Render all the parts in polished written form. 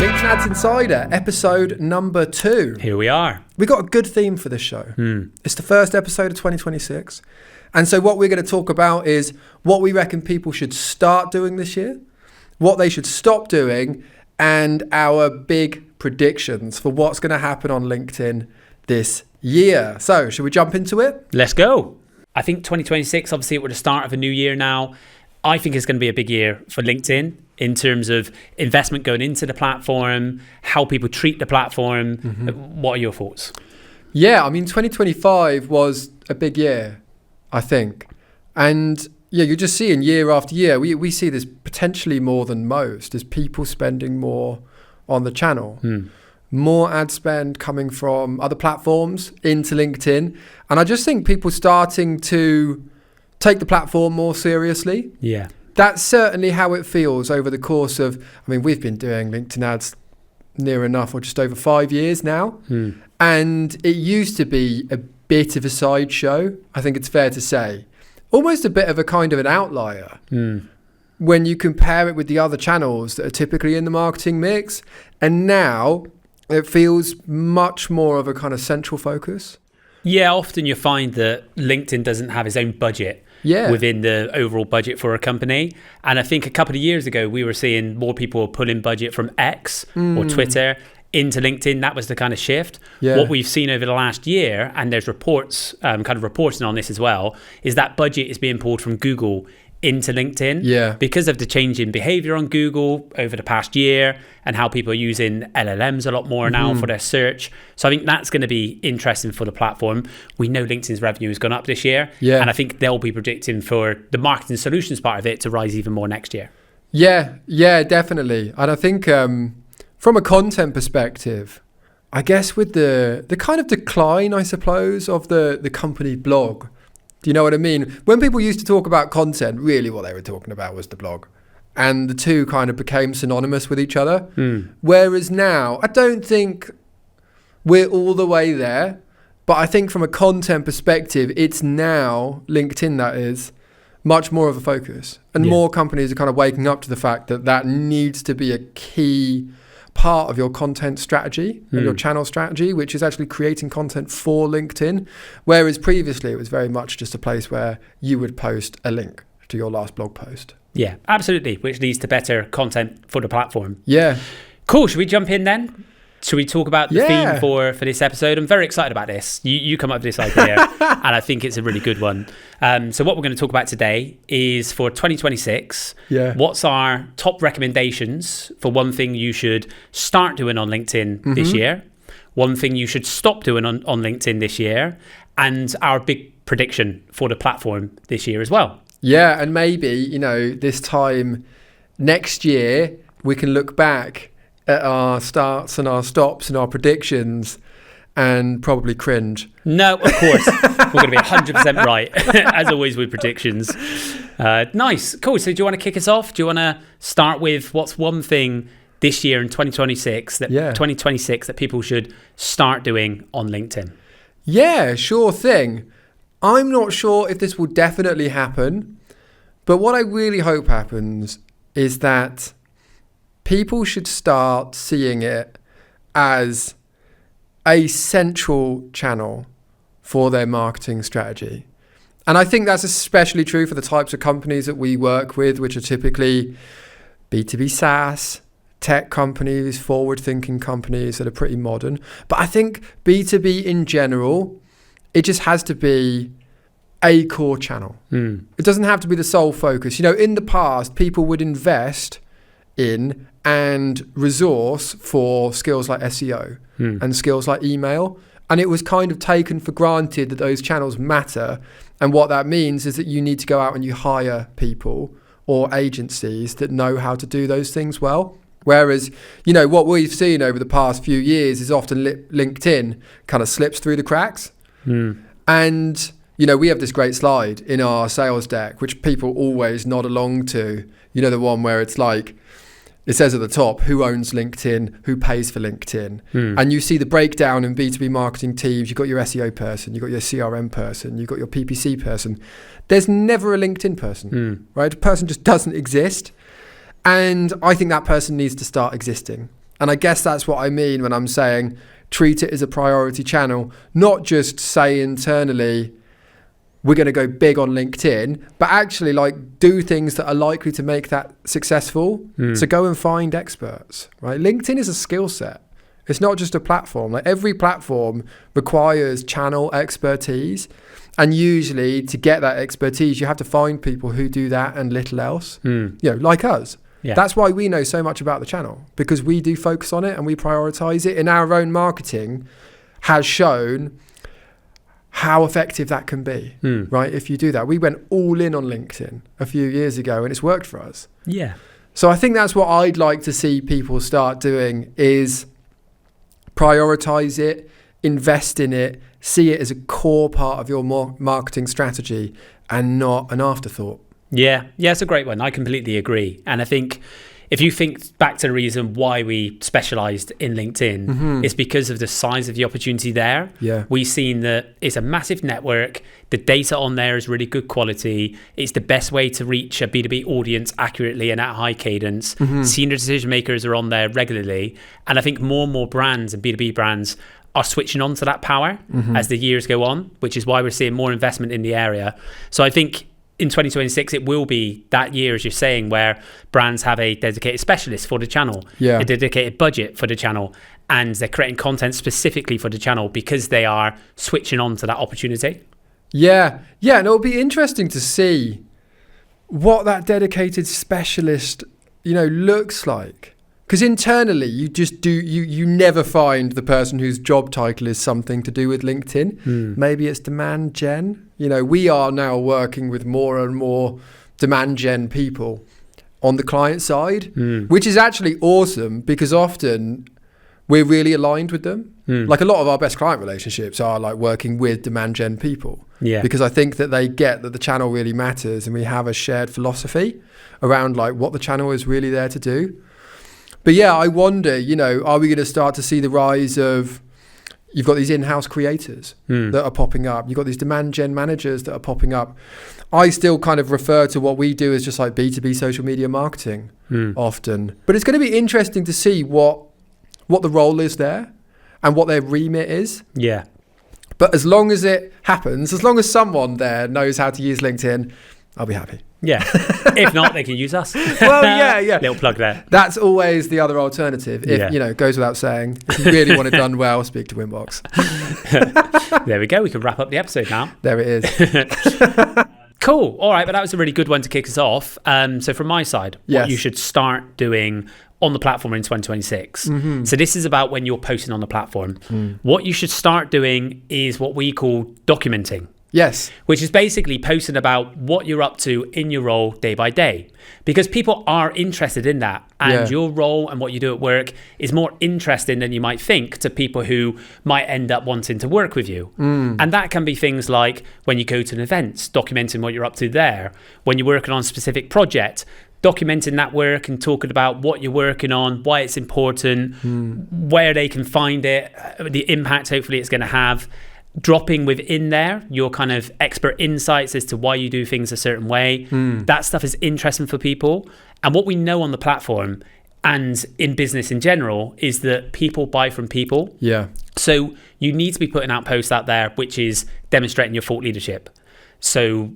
LinkedIn Ads Insider, episode number 2. Here we are. We got a good theme for this show. It's the first episode of 2026. And so what we're going to talk about is what we reckon people should start doing this year, what they should stop doing, and our big predictions for what's going to happen on LinkedIn this year. So should we jump into it? Let's go. I think 2026, obviously we're the start of a new year now. I think it's going to be a big year for LinkedIn in terms of investment going into the platform, how people treat the platform. What are your thoughts? Yeah, I mean, 2025 was a big year, I think. And yeah, you're just seeing year after year, we see this potentially more than most, is people spending more on the channel. More ad spend coming from other platforms into LinkedIn. And I just think people starting to take the platform more seriously. Yeah. That's certainly how it feels over the course of, I mean, we've been doing LinkedIn ads near enough or just over 5 years now. And it used to be a bit of a sideshow, I think it's fair to say. Almost a bit of a kind of an outlier when you compare it with the other channels that are typically in the marketing mix. And now it feels much more of a kind of central focus. Yeah, often you find that LinkedIn doesn't have its own budget within the overall budget for a company. And I think a couple of years ago, we were seeing more people pulling budget from X or Twitter into LinkedIn. That was the kind of shift. What we've seen over the last year, and there's reports, kind of reporting on this as well, is that budget is being pulled from Google into LinkedIn because of the change in behavior on Google over the past year and how people are using LLMs a lot more now for their search. So I think that's going to be interesting for the platform. We know LinkedIn's revenue has gone up this year, and I think they'll be predicting for the marketing solutions part of it to rise even more next year. Yeah, definitely. And I think from a content perspective, I guess with the kind of decline, I suppose, of the company blog. Do you know what I mean? When people used to talk about content, really what they were talking about was the blog. And the two kind of became synonymous with each other. Whereas now, I don't think we're all the way there. But I think from a content perspective, it's now, LinkedIn that is, much more of a focus. And more companies are kind of waking up to the fact that that needs to be a key part of your content strategy and your channel strategy, which is actually creating content for LinkedIn. Whereas previously it was very much just a place where you would post a link to your last blog post. Yeah, absolutely, which leads to better content for the platform. Yeah. Cool, should we jump in then? Should we talk about the theme for this episode? I'm very excited about this. You come up with this idea, and I think it's a really good one. So what we're going to talk about today is for 2026, what's our top recommendations for one thing you should start doing on LinkedIn this year, one thing you should stop doing on LinkedIn this year, and our big prediction for the platform this year as well. Yeah, and maybe, this time next year, we can look back at our starts and our stops and our predictions and probably cringe. No, of course. We're going to be 100% right, as always with predictions. Nice. Cool. So do you want to kick us off? Do you want to start with what's one thing this year in 2026 that people should start doing on LinkedIn? Yeah, sure thing. I'm not sure if this will definitely happen, but what I really hope happens is that people should start seeing it as a central channel for their marketing strategy. And I think that's especially true for the types of companies that we work with, which are typically B2B SaaS, tech companies, forward-thinking companies that are pretty modern. But I think B2B in general, it just has to be a core channel. It doesn't have to be the sole focus. In the past, people would invest in and resource for skills like SEO and skills like email. And it was kind of taken for granted that those channels matter. And what that means is that you need to go out and you hire people or agencies that know how to do those things well. Whereas, what we've seen over the past few years is often LinkedIn kind of slips through the cracks. And, we have this great slide in our sales deck, which people always nod along to. The one where it's like, it says at the top, who owns LinkedIn, who pays for LinkedIn. And you see the breakdown in B2B marketing teams. You've got your SEO person, you've got your CRM person, you've got your PPC person. There's never a LinkedIn person, right? A person just doesn't exist. And I think that person needs to start existing. And I guess that's what I mean when I'm saying treat it as a priority channel, not just say internally, we're going to go big on LinkedIn, but actually like do things that are likely to make that successful. So go and find experts, right? LinkedIn is a skill set. It's not just a platform. Like every platform requires channel expertise. And usually to get that expertise, you have to find people who do that and little else, you know, like us. Yeah. That's why we know so much about the channel, because we do focus on it and we prioritize it. In our own marketing has shown how effective that can be, right? If you do that. We went all in on LinkedIn a few years ago and it's worked for us. Yeah. So I think that's what I'd like to see people start doing is prioritize it, invest in it, see it as a core part of your marketing strategy and not an afterthought. Yeah, it's a great one. I completely agree. And I think if you think back to the reason why we specialized in LinkedIn, it's because of the size of the opportunity there. Yeah. We've seen that it's a massive network. The data on there is really good quality. It's the best way to reach a B2B audience accurately and at high cadence. Senior decision makers are on there regularly. And I think more and more brands and B2B brands are switching on to that power as the years go on, which is why we're seeing more investment in the area. So I think in 2026, it will be that year, as you're saying, where brands have a dedicated specialist for the channel, a dedicated budget for the channel, and they're creating content specifically for the channel because they are switching on to that opportunity. Yeah, and it'll be interesting to see what that dedicated specialist, you know, looks like. Because internally, you never find the person whose job title is something to do with LinkedIn. Maybe it's demand gen. You know, we are now working with more and more demand gen people on the client side, which is actually awesome because often we're really aligned with them. Like a lot of our best client relationships are like working with demand gen people. Yeah. Because I think that they get that the channel really matters and we have a shared philosophy around like what the channel is really there to do. But yeah, I wonder, you know, are we going to start to see the rise of, you've got these in-house creators that are popping up. You've got these demand gen managers that are popping up. I still kind of refer to what we do as just like B2B social media marketing often. But it's going to be interesting to see what the role is there and what their remit is. Yeah. But as long as it happens, as long as someone there knows how to use LinkedIn, I'll be happy. Yeah. If not, they can use us. Well, yeah. Little plug there. That's always the other alternative. If, you know, it goes without saying, if you really want it done well, speak to Winbox. There we go. We can wrap up the episode now. There it is. Cool. All right. But that was a really good one to kick us off. So from my side, what you should start doing on the platform in 2026. So this is about when you're posting on the platform. What you should start doing is what we call documenting. Yes. Which is basically posting about what you're up to in your role day by day. Because people are interested in that. And your role and what you do at work is more interesting than you might think to people who might end up wanting to work with you. And that can be things like when you go to an event, documenting what you're up to there. When you're working on a specific project, documenting that work and talking about what you're working on, why it's important, where they can find it, the impact hopefully it's going to have. Dropping within there your kind of expert insights as to why you do things a certain way. That stuff is interesting for people. And what we know on the platform and in business in general is that people buy from people. Yeah. So you need to be putting out posts out there, which is demonstrating your thought leadership. So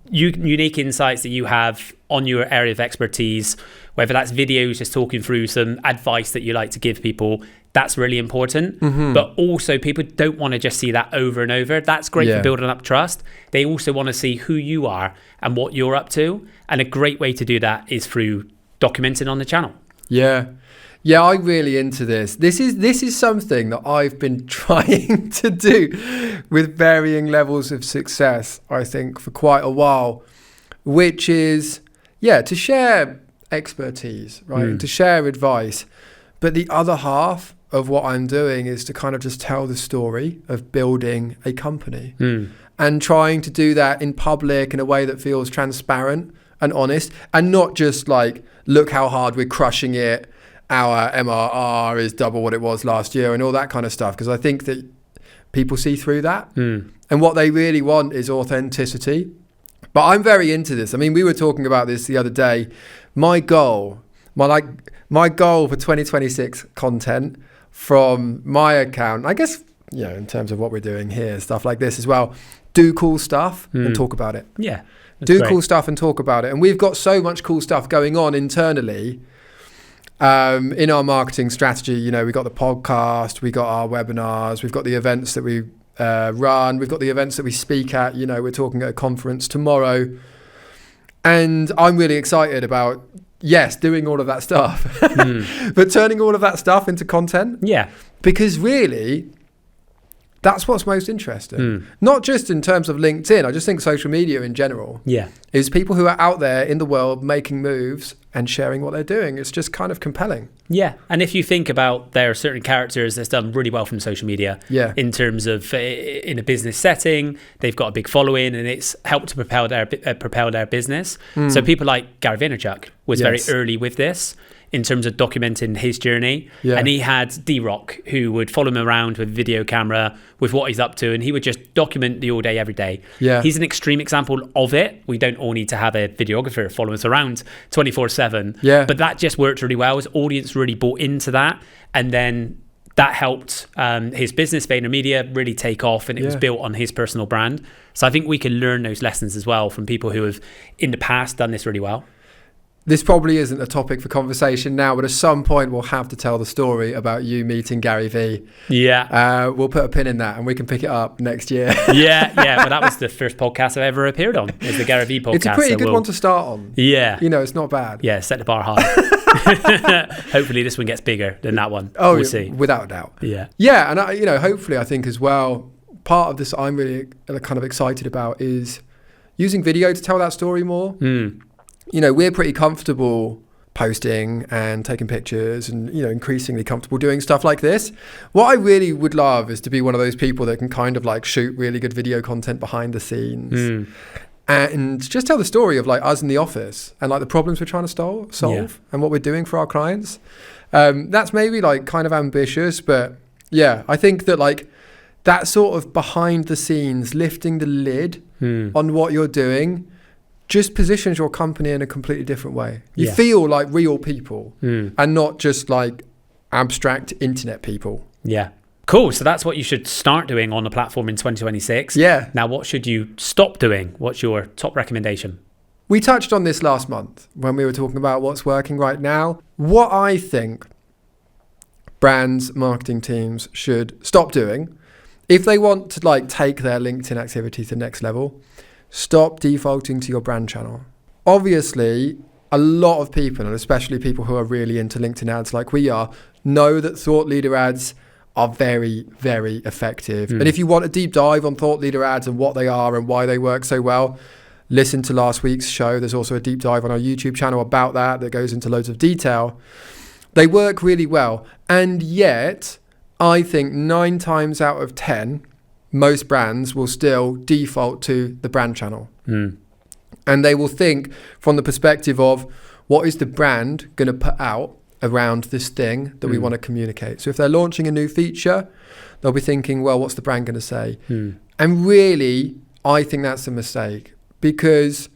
unique insights that you have on your area of expertise, whether that's videos just talking through some advice that you like to give people, that's really important. But also people don't want to just see that over and over. That's great for building up trust. They also want to see who you are and what you're up to. And a great way to do that is through documenting on the channel. Yeah, I'm really into this. This is something that I've been trying to do with varying levels of success, I think, for quite a while, which is, to share expertise, right? And to share advice. But the other half of what I'm doing is to kind of just tell the story of building a company and trying to do that in public in a way that feels transparent and honest and not just like, look how hard we're crushing it. Our MRR is double what it was last year and all that kind of stuff. Because I think that people see through that. And what they really want is authenticity. But I'm very into this. I mean, we were talking about this the other day. My goal my goal for 2026 content from my account, I guess, in terms of what we're doing here, stuff like this as well, do cool stuff and talk about it. Yeah. Do great. Cool stuff and talk about it. And we've got so much cool stuff going on internally in our marketing strategy. We got the podcast, we got our webinars, we've got the events that we run, we've got the events that we speak at. We're talking at a conference tomorrow. And I'm really excited about, doing all of that stuff, but turning all of that stuff into content. Yeah. Because really, that's what's most interesting. Not just in terms of LinkedIn. I just think social media in general is people who are out there in the world making moves and sharing what they're doing. It's just kind of compelling. Yeah. And if you think about, there are certain characters that's done really well from social media in terms of in a business setting, they've got a big following and it's helped to propel their business. So people like Gary Vaynerchuk was very early with this in terms of documenting his journey. And he had D-Rock who would follow him around with a video camera with what he's up to, and he would just document the all day, every day. He's an extreme example of it. We don't all need to have a videographer follow us around 24/7. But that just worked really well. His audience really bought into that. And then that helped his business, VaynerMedia, really take off, and it was built on his personal brand. So I think we can learn those lessons as well from people who have in the past done this really well. This probably isn't a topic for conversation now, but at some point we'll have to tell the story about you meeting Gary V. We'll put a pin in that and we can pick it up next year. But that was the first podcast I've ever appeared on, is the Gary V podcast. It's a pretty good one to start on. It's not bad. Set the bar high. Hopefully this one gets bigger than that one. We'll see. Without a doubt. And hopefully I think as well, part of this I'm really kind of excited about is using video to tell that story more. We're pretty comfortable posting and taking pictures and, increasingly comfortable doing stuff like this. What I really would love is to be one of those people that can kind of like shoot really good video content behind the scenes and just tell the story of like us in the office and like the problems we're trying to solve and what we're doing for our clients. That's maybe like kind of ambitious, but I think that like that sort of behind the scenes, lifting the lid on what you're doing, just positions your company in a completely different way. You feel like real people and not just like abstract internet people. Cool. So that's what you should start doing on the platform in 2026. Now, what should you stop doing? What's your top recommendation? We touched on this last month when we were talking about what's working right now. What I think brands, marketing teams should stop doing, if they want to like take their LinkedIn activity to the next level, stop defaulting to your brand channel. Obviously, a lot of people, and especially people who are really into LinkedIn ads like we are, know that thought leader ads are very, very effective. And if you want a deep dive on thought leader ads and what they are and why they work so well, listen to last week's show. There's also a deep dive on our YouTube channel about that goes into loads of detail. They work really well. And yet, I think 9 times out of 10, most brands will still default to the brand channel. And they will think from the perspective of what is the brand going to put out around this thing that we want to communicate. So if they're launching a new feature, they'll be thinking, well, what's the brand going to say? And really, I think that's a mistake, because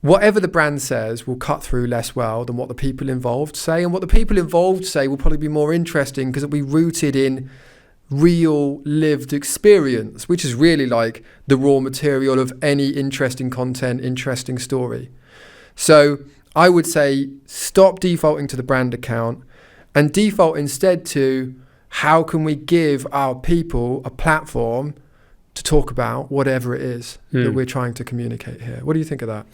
whatever the brand says will cut through less well than what the people involved say. And what the people involved say will probably be more interesting because it'll be rooted in real lived experience, which is really like the raw material of any interesting content, interesting story. So I would say stop defaulting to the brand account and default instead to how can we give our people a platform to talk about whatever it is that we're trying to communicate here. What do you think of that?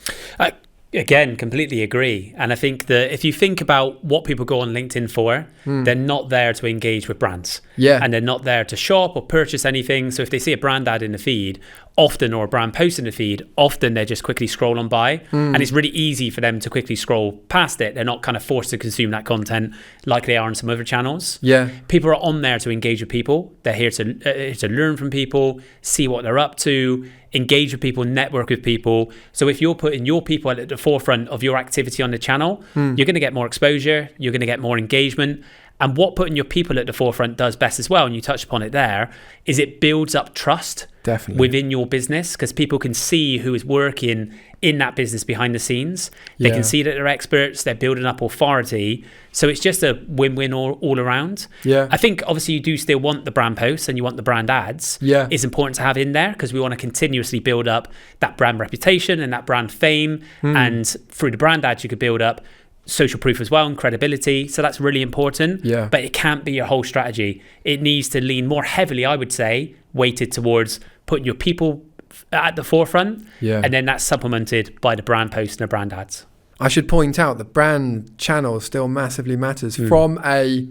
Again, completely agree. And I think that if you think about what people go on LinkedIn for, they're not there to engage with brands. And they're not there to shop or purchase anything. So if they see a brand ad in the feed, often, or a brand post in the feed, often they just quickly scroll on by. And it's really easy for them to quickly scroll past it. They're not kind of forced to consume that content like they are on some other channels. People are on there to engage with people. They're here to learn from people, see what they're up to, engage with people, network with people. So if you're putting your people at the forefront of your activity on the channel, you're going to get more exposure, you're going to get more engagement. And what putting your people at the forefront does best as well, and you touched upon it there, is it builds up trust Definitely. within your business, because people can see who is working in that business behind the scenes. They can see that they're experts, they're building up authority. So it's just a win-win all around. Yeah. I think obviously you do still want the brand posts and you want the brand ads. Yeah. It's important to have in there because we want to continuously build up that brand reputation and that brand fame. And through the brand ads, you could build up social proof as well and credibility. So that's really important. Yeah. But it can't be your whole strategy. It needs to lean more heavily, I would say, weighted towards putting your people at the forefront. Yeah. And then that's supplemented by the brand posts and the brand ads. I should point out that brand channel still massively matters from a,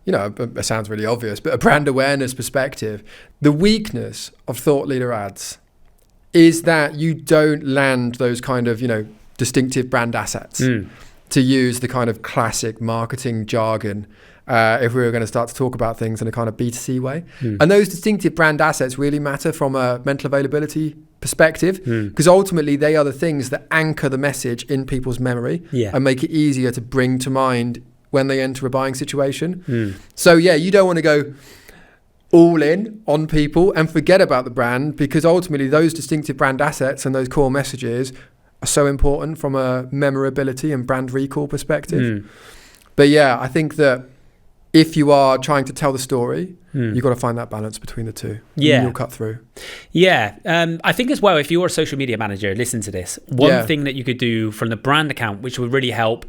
it sounds really obvious, but a brand awareness perspective. The weakness of thought leader ads is that you don't land those kind of, distinctive brand assets, to use the kind of classic marketing jargon, if we were going to start to talk about things in a kind of B2C way. And those distinctive brand assets really matter from a mental availability perspective, because ultimately they are the things that anchor the message in people's memory and make it easier to bring to mind when they enter a buying situation. So you don't want to go all in on people and forget about the brand, because ultimately those distinctive brand assets and those core messages are so important from a memorability and brand recall perspective. But I think that if you are trying to tell the story, you've got to find that balance between the two. Yeah. And you'll cut through. Yeah. I think as well, if you're a social media manager, listen to this. One thing that you could do from the brand account, which would really help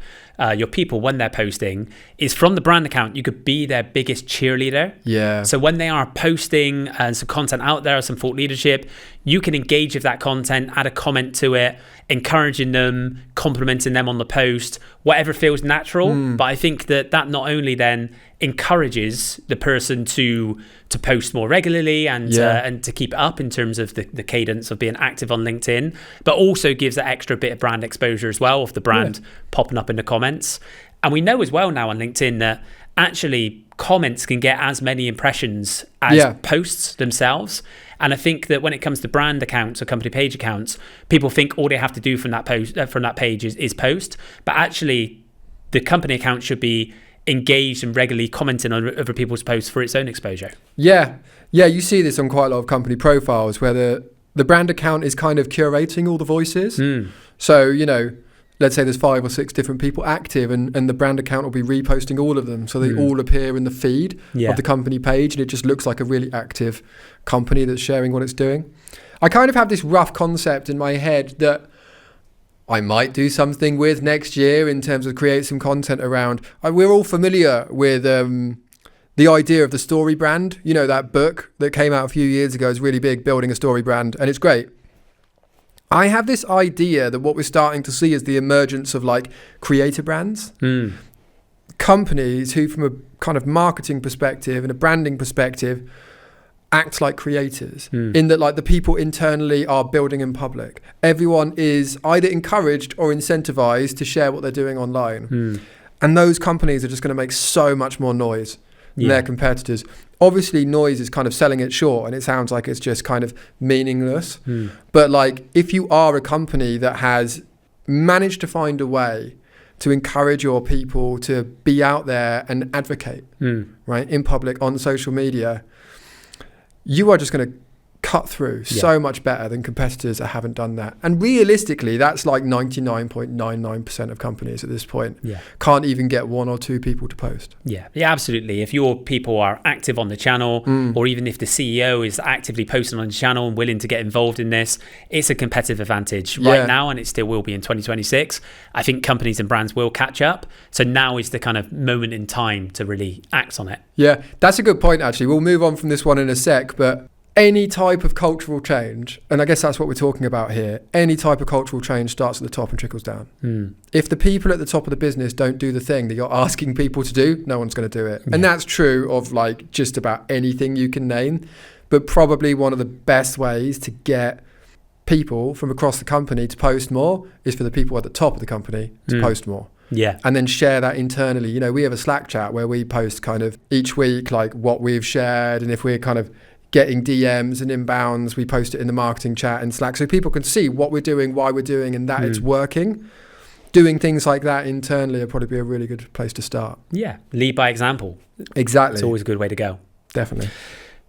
your people when they're posting, is from the brand account, you could be their biggest cheerleader. Yeah. So when they are posting some content out there, some thought leadership, you can engage with that content, add a comment to it, encouraging them, complimenting them on the post, whatever feels natural. But I think that not only then encourages the person to post more regularly and to keep it up in terms of the cadence of being active on LinkedIn, but also gives that extra bit of brand exposure as well of the brand popping up in the comments. And we know as well now on LinkedIn that actually comments can get as many impressions as posts themselves. And I think that when it comes to brand accounts or company page accounts, people think all they have to do from that page is post, but actually the company account should be engaged and regularly commenting on other people's posts for its own exposure. Yeah, you see this on quite a lot of company profiles where the brand account is kind of curating all the voices. So, let's say there's 5 or 6 different people active and the brand account will be reposting all of them. So they all appear in the feed of the company page, and it just looks like a really active company that's sharing what it's doing. I kind of have this rough concept in my head that I might do something with next year in terms of create some content around. We're all familiar with the idea of the story brand. That book that came out a few years ago is really big, building a story brand, and it's great. I have this idea that what we're starting to see is the emergence of like creator brands. Companies who from a kind of marketing perspective and a branding perspective act like creators, in that like the people internally are building in public. Everyone is either encouraged or incentivized to share what they're doing online. And those companies are just going to make so much more noise than their competitors. Obviously noise is kind of selling it short and it sounds like it's just kind of meaningless. But like if you are a company that has managed to find a way to encourage your people to be out there and advocate, right, in public, on social media, you are just going to cut through so much better than competitors that haven't done that. And realistically, that's like 99.99% of companies at this point can't even get 1 or 2 people to post. Yeah, absolutely. If your people are active on the channel, or even if the CEO is actively posting on the channel and willing to get involved in this, it's a competitive advantage right now, and it still will be in 2026. I think companies and brands will catch up. So now is the kind of moment in time to really act on it. Yeah, that's a good point, actually. We'll move on from this one in a sec, but any type of cultural change, and I guess that's what we're talking about here, any type of cultural change starts at the top and trickles down. If the people at the top of the business don't do the thing that you're asking people to do, no one's going to do it. And that's true of like just about anything you can name. But probably one of the best ways to get people from across the company to post more is for the people at the top of the company to post more. And then share that internally. We have a Slack chat where we post kind of each week like what we've shared, and if we're kind of getting DMs and inbounds, we post it in the marketing chat in Slack so people can see what we're doing, why we're doing, and that it's working. Doing things like that internally will probably be a really good place to start. Lead by example. Exactly. It's always a good way to go. Definitely.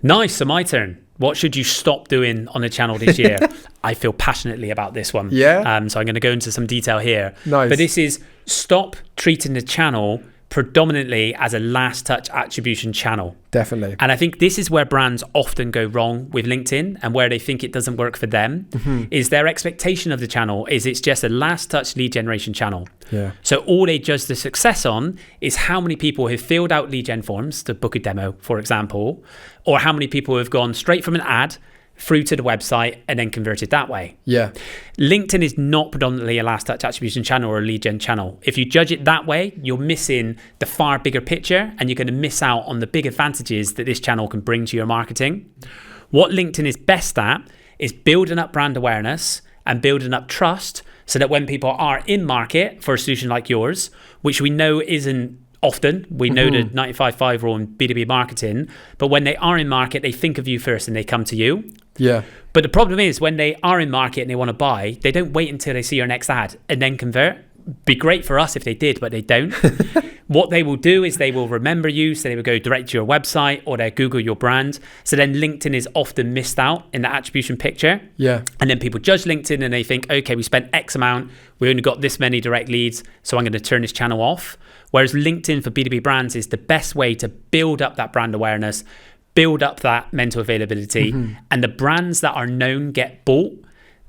Nice. So my turn. What should you stop doing on the channel this year? I feel passionately about this one. Yeah. So I'm going to go into some detail here. Nice. But this is stop treating the channel predominantly as a last touch attribution channel. Definitely. And I think this is where brands often go wrong with LinkedIn, and where they think it doesn't work for them is their expectation of the channel is it's just a last touch lead generation channel. Yeah. So all they judge the success on is how many people have filled out lead gen forms to book a demo, for example, or how many people have gone straight from an ad through to the website and then converted that way. Yeah. LinkedIn is not predominantly a last touch attribution channel or a lead gen channel. If you judge it that way, you're missing the far bigger picture, and you're going to miss out on the big advantages that this channel can bring to your marketing. What LinkedIn is best at is building up brand awareness and building up trust, so that when people are in market for a solution like yours, which we know isn't often, we know the 95.5 rule in B2B marketing, but when they are in market, they think of you first and they come to you. Yeah. But the problem is when they are in market and they want to buy, they don't wait until they see your next ad and then convert. Be great for us if they did, but they don't. What they will do is they will remember you, so they will go direct to your website or they Google your brand. So then LinkedIn is often missed out in the attribution picture. Yeah. And then people judge LinkedIn and they think, okay, we spent X amount, we only got this many direct leads, so I'm going to turn this channel off. Whereas LinkedIn for B2B brands is the best way to build up that brand awareness, build up that mental availability, and the brands that are known get bought.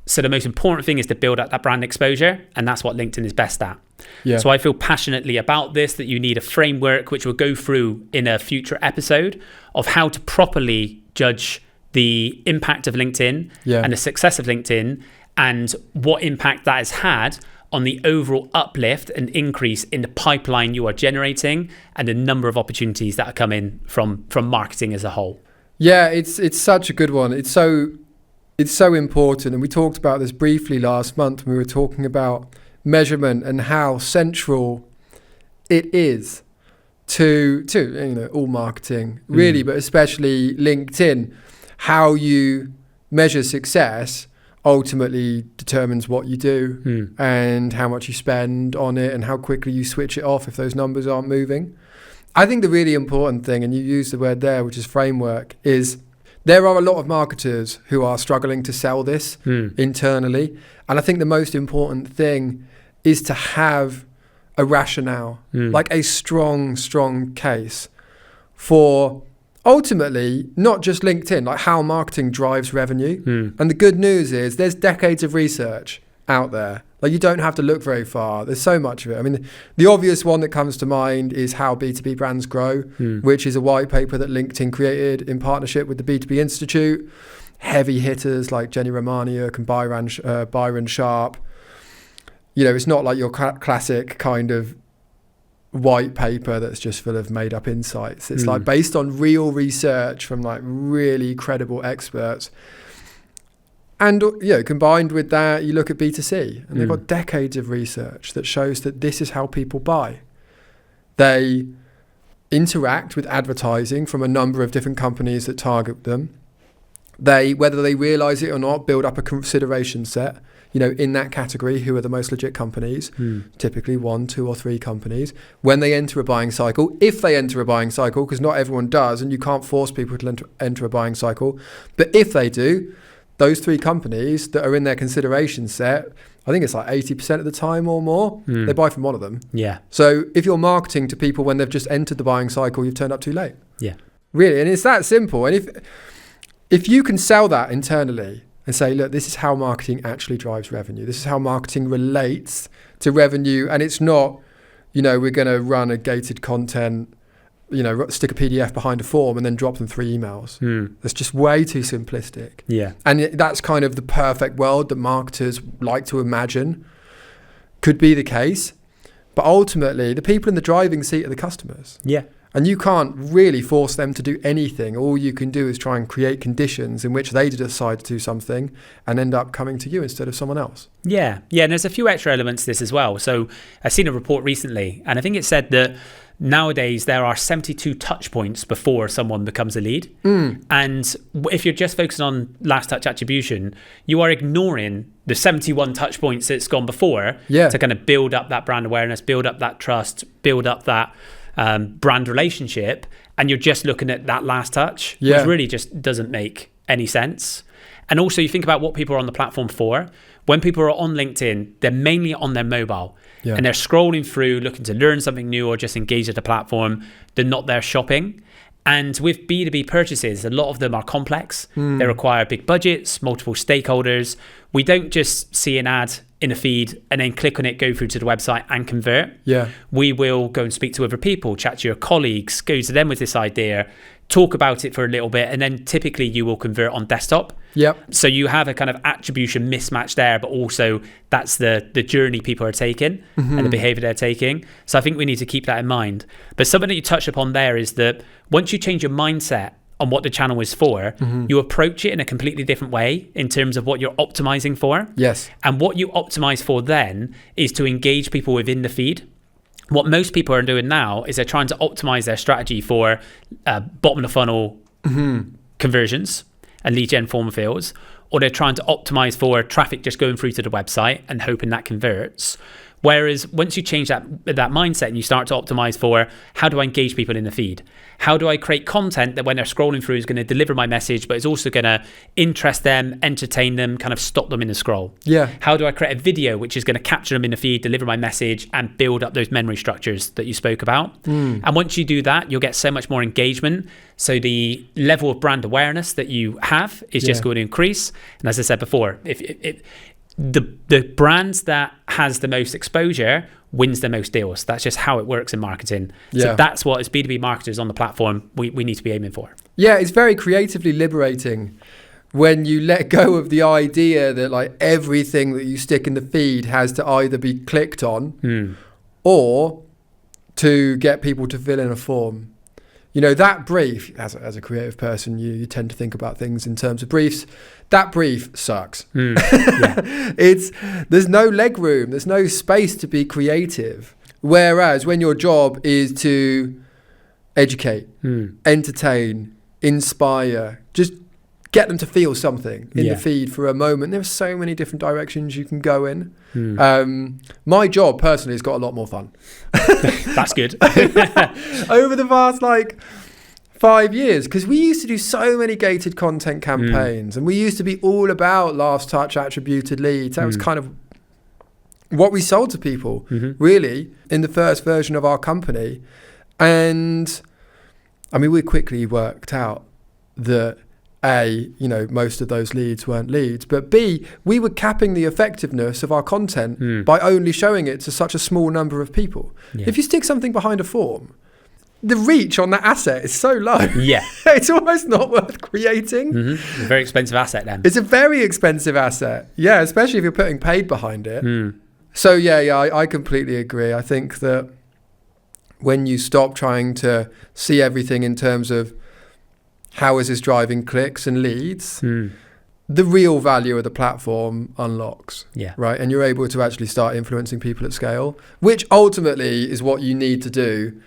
So the most important thing is to build up that brand exposure, and that's what LinkedIn is best at. Yeah. So I feel passionately about this, that you need a framework, which we'll go through in a future episode, of how to properly judge the impact of LinkedIn and the success of LinkedIn, and what impact that has had on the overall uplift and increase in the pipeline you are generating and the number of opportunities that are coming from marketing as a whole. Yeah, it's such a good one. It's so important, and we talked about this briefly last month when we were talking about measurement and how central it is to all marketing really, but especially LinkedIn. How you measure success ultimately determines what you do and how much you spend on it and how quickly you switch it off if those numbers aren't moving. I think the really important thing, and you used the word there, which is framework, is there are a lot of marketers who are struggling to sell this internally. And I think the most important thing is to have a rationale, like a strong case for ultimately not just LinkedIn, like how marketing drives revenue. And the good news is there's decades of research out there. Like, you don't have to look very far. There's so much of it. I mean, the obvious one that comes to mind is How B2B Brands Grow, which is a white paper that LinkedIn created in partnership with the B2B Institute. Heavy hitters like Jenny Romaniuk and Byron Sharp. It's not like your classic kind of white paper that's just full of made up insights. It's like based on real research from like really credible experts. And combined with that, you look at B2C, and they've got decades of research that shows that this is how people buy. They interact with advertising from a number of different companies that target them. They, whether they realize it or not, build up a consideration set, in that category, who are the most legit companies, typically 1, 2 or 3 companies. When they enter a buying cycle, if they enter a buying cycle, because not everyone does, and you can't force people to enter a buying cycle, but if they do, those 3 companies that are in their consideration set, I think it's like 80% of the time or more, they buy from one of them. Yeah. So if you're marketing to people when they've just entered the buying cycle, you've turned up too late. Yeah. Really, and it's that simple. And if you can sell that internally and say, look, this is how marketing actually drives revenue. This is how marketing relates to revenue. And it's not, we're going to run a gated content, stick a PDF behind a form and then drop them 3 emails. That's just way too simplistic. Yeah. And that's kind of the perfect world that marketers like to imagine could be the case. But ultimately, the people in the driving seat are the customers. Yeah. And you can't really force them to do anything. All you can do is try and create conditions in which they decide to do something and end up coming to you instead of someone else. Yeah. Yeah. And there's a few extra elements to this as well. So I've seen a report recently, and I think it said that nowadays there are 72 touch points before someone becomes a lead. And if you're just focusing on last touch attribution, you are ignoring the 71 touch points that's gone before to kind of build up that brand awareness, build up that trust, build up that brand relationship, and you're just looking at that last touch, which really just doesn't make any sense. And also you think about what people are on the platform for. When people are on LinkedIn, they're mainly on their mobile and they're scrolling through, looking to learn something new or just engage with the platform. They're not there shopping. And with B2B purchases, a lot of them are complex. They require big budgets, multiple stakeholders. We don't just see an ad in a feed and then click on it, go through to the website and convert. We will go and speak to other people, chat to your colleagues, go to them with this idea, talk about it for a little bit, and then typically you will convert on desktop. So you have a kind of attribution mismatch there, but also that's the journey people are taking and the behavior they're taking. So I think we need to keep that in mind. But something that you touched upon there is that once you change your mindset on what the channel is for, you approach it in a completely different way in terms of what you're optimizing for. And what you optimize for then is to engage people within the feed. What most people are doing now is they're trying to optimize their strategy for bottom of the funnel conversions and lead gen form fields, or they're trying to optimize for traffic just going through to the website and hoping that converts. Whereas once you change that mindset and you start to optimize for how do I engage people in the feed? How do I create content that when they're scrolling through is going to deliver my message, but it's also going to interest them, entertain them, kind of stop them in the scroll? How do I create a video which is going to capture them in the feed, deliver my message, and build up those memory structures that you spoke about? And once you do that, you'll get so much more engagement. So the level of brand awareness that you have is just going to increase. And as I said before, if the brands that has the most exposure wins the most deals. That's just how it works in marketing. So that's what, as B2B marketers on the platform, we need to be aiming for. It's very creatively liberating when you let go of the idea that like everything that you stick in the feed has to either be clicked on or to get people to fill in a form. You know, that brief, as a creative person, you tend to think about things in terms of briefs. That brief sucks. There's no leg room. There's no space to be creative. Whereas when your job is to educate, entertain, inspire, just get them to feel something in the feed for a moment. There are so many different directions you can go in. My job personally has got a lot more fun. That's good. Over the past 5 years, because we used to do so many gated content campaigns and we used to be all about last touch attributed leads. That was kind of what we sold to people really in the first version of our company. And I mean, we quickly worked out that A, most of those leads weren't leads, but B, we were capping the effectiveness of our content by only showing it to such a small number of people. If you stick something behind a form, the reach on that asset is so low. It's almost not worth creating. It's a very expensive asset then. It's a very expensive asset. Especially if you're putting paid behind it. So I completely agree. I think that when you stop trying to see everything in terms of how is this driving clicks and leads, the real value of the platform unlocks, right? And you're able to actually start influencing people at scale, which ultimately is what you need to do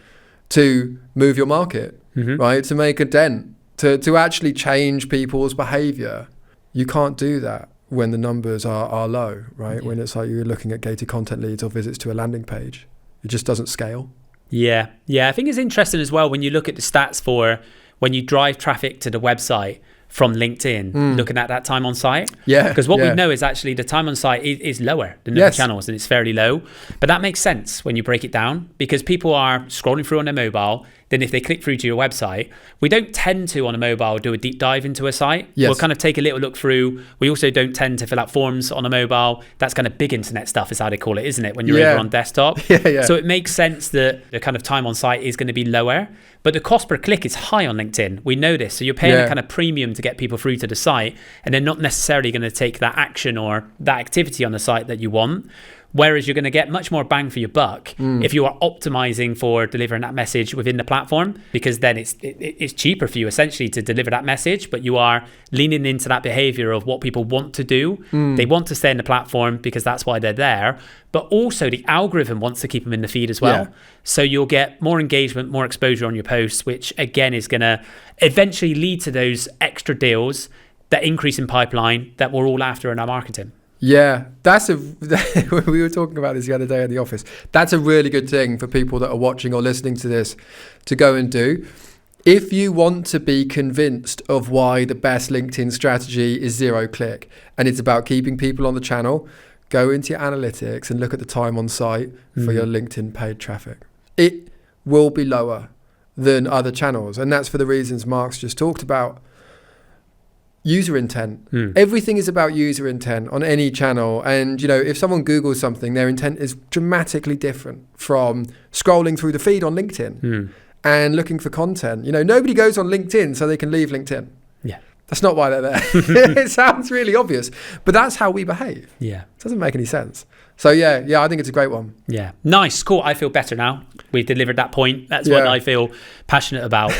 to move your market, right? To make a dent, to actually change people's behavior. You can't do that when the numbers are low, right? When it's like you're looking at gated content leads or visits to a landing page. It just doesn't scale. I think it's interesting as well when you look at the stats for when you drive traffic to the website from LinkedIn, looking at that time on site. Because what we know is actually the time on site is lower than other channels, and it's fairly low. But that makes sense when you break it down, because people are scrolling through on their mobile. Then if they click through to your website, we don't tend to on a mobile do a deep dive into a site. We'll kind of take a little look through. We also don't tend to fill out forms on a mobile. That's kind of big internet stuff is how they call it, isn't it? When you're over on desktop. So it makes sense that the kind of time on site is going to be lower, but the cost per click is high on LinkedIn. We know this. So you're paying a kind of premium to get people through to the site, and they're not necessarily going to take that action or that activity on the site that you want. Whereas you're going to get much more bang for your buck if you are optimizing for delivering that message within the platform, because then it's cheaper for you essentially to deliver that message, but you are leaning into that behavior of what people want to do. They want to stay in the platform because that's why they're there, but also the algorithm wants to keep them in the feed as well. So you'll get more engagement, more exposure on your posts, which again is going to eventually lead to those extra deals, that increase in pipeline that we're all after in our marketing. We were talking about this the other day in the office. That's a really good thing for people that are watching or listening to this to go and do. If you want to be convinced of why the best LinkedIn strategy is 0-click and it's about keeping people on the channel, go into your analytics and look at the time on site for your LinkedIn paid traffic. It will be lower than other channels. And that's for the reasons Mark's just talked about. User intent. Everything is about user intent on any channel. And, if someone Googles something, their intent is dramatically different from scrolling through the feed on LinkedIn and looking for content. Nobody goes on LinkedIn so they can leave LinkedIn. Yeah. That's not why they're there. It sounds really obvious, but that's how we behave. Yeah. It doesn't make any sense. So yeah, I think it's a great one. Yeah. Nice. Cool. I feel better now. We've delivered that point. That's what I feel passionate about.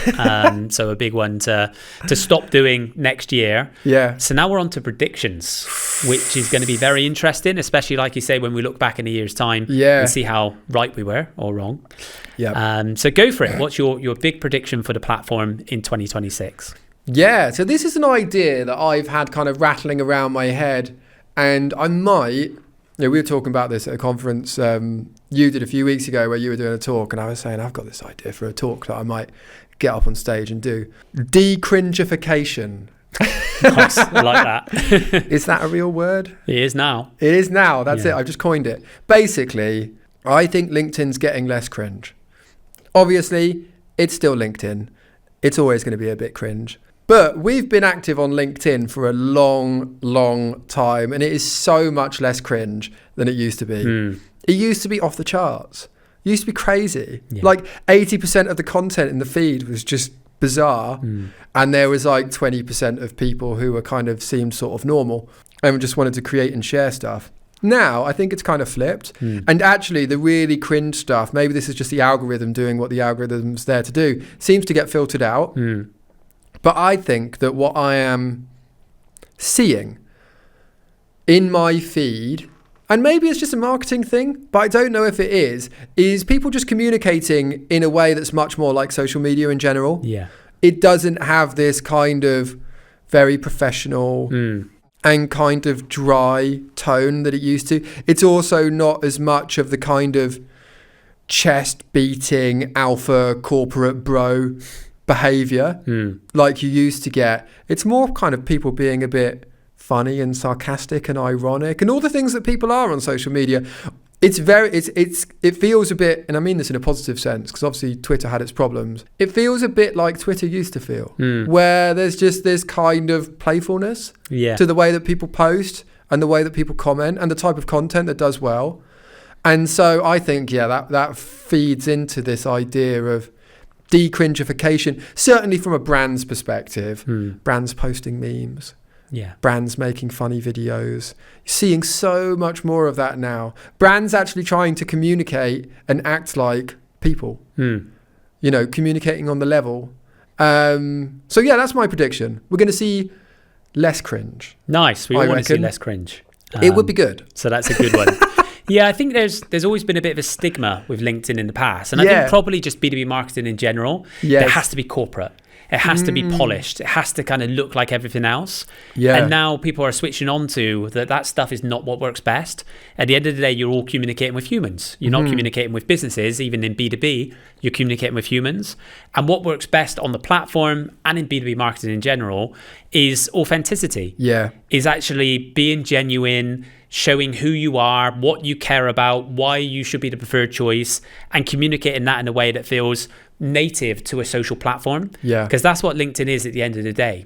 So a big one to stop doing next year. Yeah. So now we're on to predictions, which is going to be very interesting, especially like you say, when we look back in a year's time and see how right we were or wrong. Yeah. So go for it. What's your big prediction for the platform in 2026? Yeah. So this is an idea that I've had kind of rattling around my head, and I might... we were talking about this at a conference you did a few weeks ago where you were doing a talk, and I was saying, I've got this idea for a talk that I might get up on stage and do. De-cringification. Nice. I like that. Is that a real word? It is now. It is now. That's it. I've just coined it. Basically, I think LinkedIn's getting less cringe. Obviously, it's still LinkedIn. It's always going to be a bit cringe. But we've been active on LinkedIn for a long, long time, and it is so much less cringe than it used to be. It used to be off the charts. It used to be crazy. Yeah. Like 80% of the content in the feed was just bizarre, and there was like 20% of people who were kind of seemed sort of normal and just wanted to create and share stuff. Now, I think it's kind of flipped. And actually, the really cringe stuff, maybe this is just the algorithm doing what the algorithm's there to do, seems to get filtered out. But I think that what I am seeing in my feed, and maybe it's just a marketing thing, but I don't know if it is people just communicating in a way that's much more like social media in general. Yeah. It doesn't have this kind of very professional and kind of dry tone that it used to. It's also not as much of the kind of chest beating alpha corporate bro behavior like you used to get. It's more kind of people being a bit funny and sarcastic and ironic and all the things that people are on social media. It feels a bit, and I mean this in a positive sense because obviously Twitter had its problems. It feels a bit like Twitter used to feel, where there's just this kind of playfulness to the way that people post and the way that people comment and the type of content that does well. And so I think that feeds into this idea of de-cringification, certainly from a brand's perspective. Brands posting memes, brands making funny videos, seeing so much more of that now. Brands actually trying to communicate and act like people, communicating on the level. So that's my prediction. We're going to see less cringe. Nice. We all want to see less cringe. It would be good. So that's a good one. Yeah, I think there's always been a bit of a stigma with LinkedIn in the past. And I think probably just B2B marketing in general. It has to be corporate. It has to be polished. It has to kind of look like everything else. Yeah. And now people are switching on to that stuff is not what works best. At the end of the day, you're all communicating with humans. You're not communicating with businesses. Even in B2B, you're communicating with humans. And what works best on the platform and in B2B marketing in general is authenticity. Yeah. Is actually being genuine, showing who you are, what you care about, why you should be the preferred choice, and communicating that in a way that feels native to a social platform. Yeah. Because that's what LinkedIn is at the end of the day.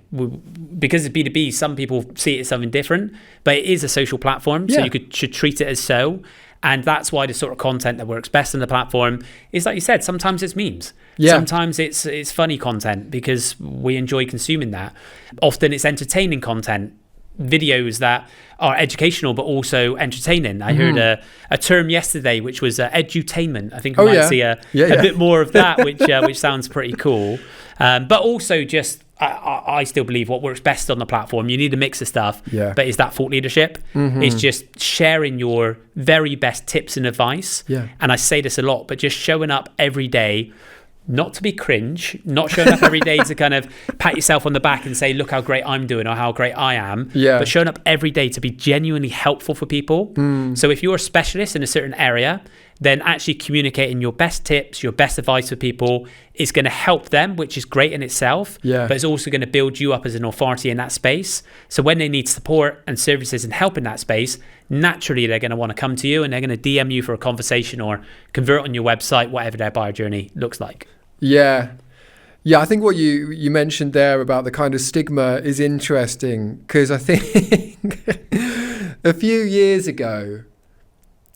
Because it's B2B, some people see it as something different, but it is a social platform, so you should treat it as so. And that's why the sort of content that works best on the platform is, like you said, sometimes it's memes. Yeah. Sometimes it's funny content because we enjoy consuming that. Often it's entertaining content, videos that are educational but also entertaining. I heard a term yesterday which was edutainment. I think we might see a bit more of that, which sounds pretty cool. But also just I still believe what works best on the platform, you need a mix of stuff, but is that thought leadership. It's just sharing your very best tips and advice. And I say this a lot, but just showing up every day, not to be cringe, not showing up every day to kind of pat yourself on the back and say, look how great I'm doing or how great I am, but showing up every day to be genuinely helpful for people. So if you're a specialist in a certain area then actually communicating your best tips, your best advice with people is going to help them, which is great in itself. Yeah. But it's also going to build you up as an authority in that space. So when they need support and services and help in that space, naturally they're going to want to come to you and they're going to DM you for a conversation or convert on your website, whatever their buyer journey looks like. Yeah. Yeah, I think what you mentioned there about the kind of stigma is interesting, because I think a few years ago,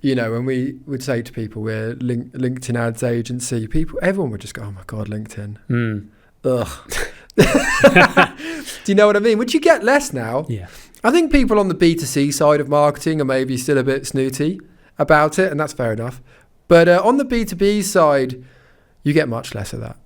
you know, when we would say to people we're LinkedIn ads agency, everyone would just go, "Oh my God, LinkedIn." Ugh. Do you know what I mean? Which you get less now. Yeah. I think people on the B2C side of marketing are maybe still a bit snooty about it, and that's fair enough. But on the B2B side, you get much less of that.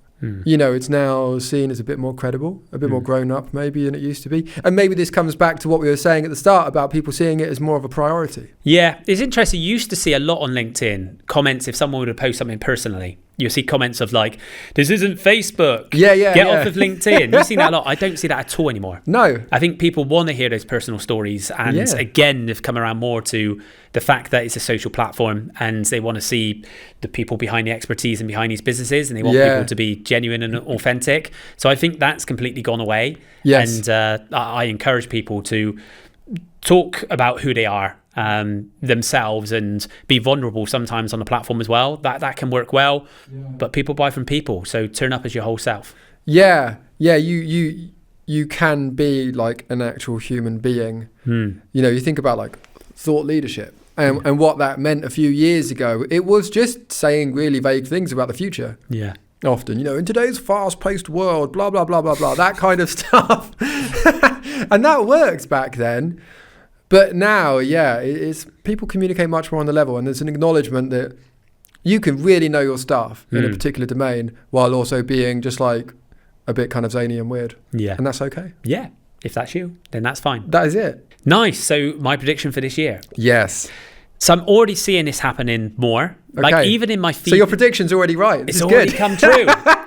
You know, it's now seen as a bit more credible, a bit more grown up maybe than it used to be. And maybe this comes back to what we were saying at the start about people seeing it as more of a priority. Yeah, it's interesting. You used to see a lot on LinkedIn comments if someone would have posted something personally. You'll see comments of like, "This isn't Facebook. Get off of LinkedIn." You've seen that a lot. I don't see that at all anymore. No. I think people want to hear those personal stories. And again, they've come around more to the fact that it's a social platform and they want to see the people behind the expertise and behind these businesses, and they want people to be genuine and authentic. So I think that's completely gone away. Yes. And I encourage people to talk about who they are themselves and be vulnerable sometimes on the platform as well. That can work well, but people buy from people, so turn up as your whole self. You can be like an actual human being. You know, you think about like thought leadership and what that meant a few years ago. It was just saying really vague things about the future. Often, you know, in today's fast-paced world, blah blah blah blah blah, that kind of stuff. And that worked back then. But now, it's people communicate much more on the level, and there's an acknowledgement that you can really know your stuff in a particular domain while also being just like a bit kind of zany and weird. Yeah. And that's okay. Yeah. If that's you, then that's fine. That is it. Nice. So my prediction for this year. Yes. So I'm already seeing this happening more. Okay. Like even in my feed. So your prediction's already right. It's already come true.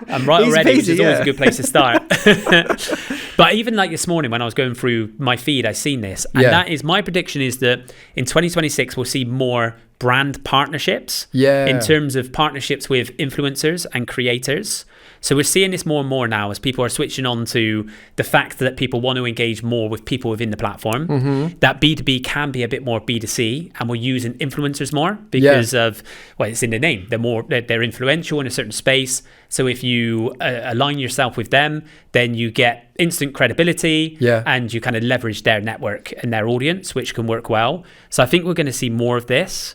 I'm right already, which is always a good place to start. But even like this morning when I was going through my feed, I seen this. And that is, my prediction is that in 2026, we'll see more brand partnerships in terms of partnerships with influencers and creators. So we're seeing this more and more now as people are switching on to the fact that people want to engage more with people within the platform. That B2B can be a bit more B2C, and we're using influencers more because of, well, it's in the name. They're influential in a certain space. So if you align yourself with them, then you get instant credibility and you kind of leverage their network and their audience, which can work well. So I think we're going to see more of this.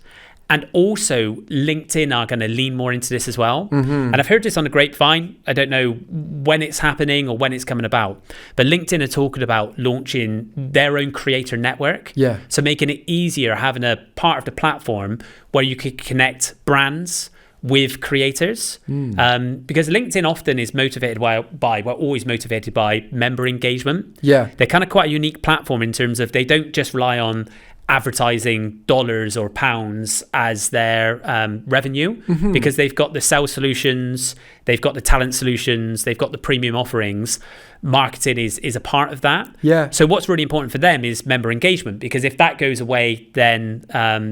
And also LinkedIn are going to lean more into this as well. And I've heard this on the grapevine. I don't know when it's happening or when it's coming about, but LinkedIn are talking about launching their own creator network. So making it easier, having a part of the platform where you could connect brands with creators. Because LinkedIn often is motivated we're always motivated by member engagement. They're kind of quite a unique platform in terms of they don't just rely on advertising dollars or pounds as their revenue, because they've got the sales solutions, they've got the talent solutions, they've got the premium offerings. Marketing is a part of that. So what's really important for them is member engagement, because if that goes away, then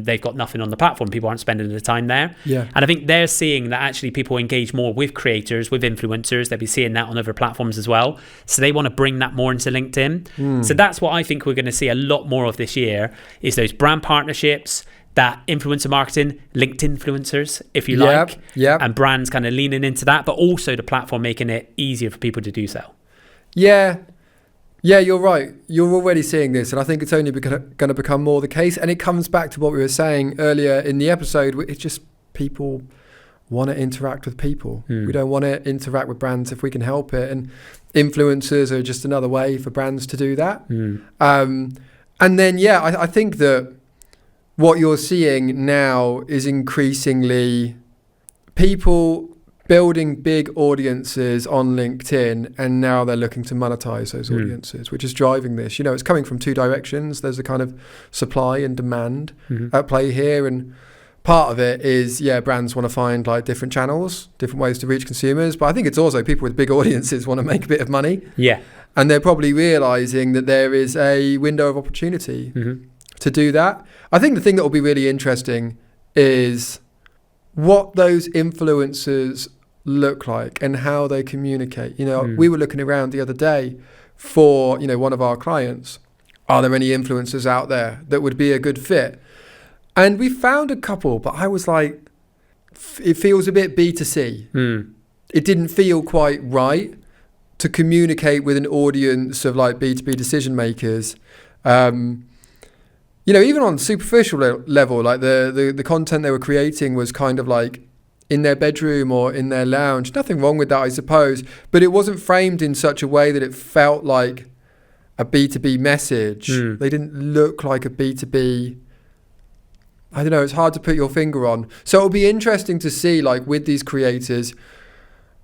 they've got nothing on the platform. People aren't spending the time there. And I think they're seeing that actually people engage more with creators, with influencers. They'll be seeing that on other platforms as well. So they want to bring that more into LinkedIn. So that's what I think we're going to see a lot more of this year, is those brand partnerships, that influencer marketing, LinkedIn influencers, if you like, and brands kind of leaning into that, but also the platform making it easier for people to do so. Yeah, you're right. You're already seeing this, and I think it's only going to become more the case. And it comes back to what we were saying earlier in the episode. It's just people want to interact with people. We don't want to interact with brands if we can help it. And influencers are just another way for brands to do that. And then, I think that what you're seeing now is increasingly people building big audiences on LinkedIn, and now they're looking to monetize those audiences, which is driving this. You know, it's coming from two directions. There's a kind of supply and demand at play here, and part of it is, brands want to find like different channels, different ways to reach consumers, but I think it's also people with big audiences want to make a bit of money. And they're probably realizing that there is a window of opportunity to do that. I think the thing that will be really interesting is what those influencers look like and how they communicate. We were looking around the other day for, one of our clients. Are there any influencers out there that would be a good fit? And we found a couple, but I was like, it feels a bit B2C. It didn't feel quite right to communicate with an audience of like B2B decision makers. Even on superficial level, like the content they were creating was kind of like in their bedroom or in their lounge. Nothing wrong with that, I suppose, but it wasn't framed in such a way that it felt like a B2B message. They didn't look like a B2B. I don't know, it's hard to put your finger on. So it'll be interesting to see, like with these creators,